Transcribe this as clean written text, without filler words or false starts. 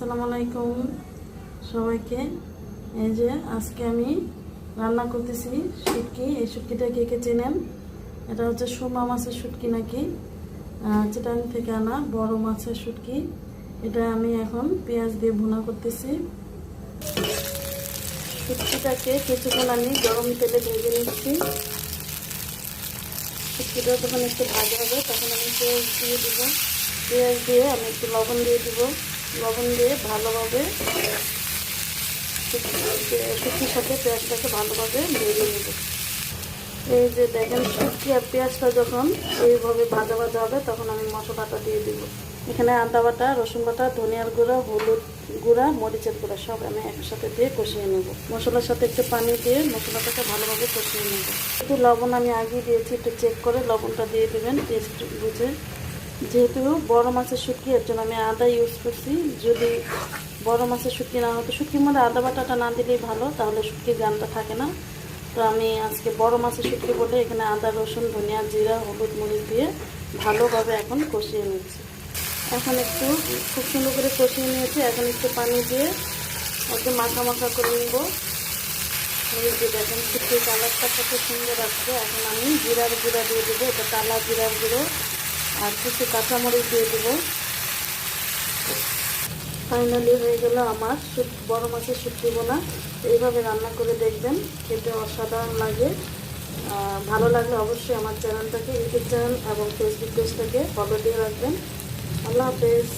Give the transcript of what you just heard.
আসসালামু আলাইকুম সবাইকে। এই যে আজকে আমি রান্না করতেছি শুটকি। এই শুটকিটা কে কে চেনেন? এটা হচ্ছে সুরমা মাছের শুটকি নাকি, চিটাং থেকে আনা বড় মাছের শুটকি। এটা আমি এখন পেঁয়াজ দিয়ে ভুনা করতেছি। শুটকিটাকে কিছুক্ষণ আমি গরম তেলে ভেজে নিচ্ছি। শুটকিটা যখন একটু ভাজা হবে তখন আমি পেঁয়াজ দিয়ে দিব। পেঁয়াজ দিয়ে আমি একটু লবণ দিয়ে দিব। লবণ দিয়ে ভালোভাবে শুটকির সাথে পেঁয়াজটাকে ভালোভাবে ভেজে নেব। এই যে দেখেন, শুটকি আর পেঁয়াজটা যখন এইভাবে ভাজা ভাজা হবে তখন আমি মশলাটা দিয়ে দিব। এখানে আদা বাটা, রসুন বাটা, ধনিয়ার গুঁড়া, হলুদ গুঁড়া, মরিচের গুঁড়া সব আমি একসাথে দিয়ে কষিয়ে নেব। মশলার সাথে একটু পানি দিয়ে মশলাটাকে ভালোভাবে কষিয়ে নেব। একটু লবণ আমি আগে দিয়েছি, একটু চেক করে লবণটা দিয়ে দেবেন টেস্ট বুঝে। যেহেতু বড় মাছের শুটকি এর জন্য আমি আদা ইউজ করছি। যদি বড় মাছের শুটকি না হতো, শুটকির মধ্যে আদা বাটাটা না দিলেই ভালো, তাহলে শুটকির গানটা থাকে না। তো আমি আজকে বড় মাছের শুটকি বলে এখানে আদা, রসুন, ধনিয়া, জিরা, হলুদ, মরিচ দিয়ে ভালোভাবে এখন কষিয়ে নিচ্ছি। এখন একটু খুব সুন্দর করে কষিয়ে নিয়েছি। এখন একটু পানি দিয়ে একটু মাখা মাখা করে নেব। এই যে দেখেন শুটকির কালারটা কত সুন্দর আসছে। এখন আমি জিরার গুঁড়া দিয়ে দেবো, এটা কালা জিরার গুঁড়ো, আর কিছু কাঁচামরিচ দিয়ে দেবো। ফাইনালি হয়ে গেল আমার বড় মাছের শুটকি বোনা। এইভাবে রান্না করে দেখবেন, খেতে অসাধারণ লাগে। ভালো লাগলে অবশ্যই আমার চ্যানেলটাকে, ইউটিউব চ্যানেল এবং ফেসবুক পেজটাকে ফলো দিয়ে রাখবেন। আল্লাহ হাফেজ।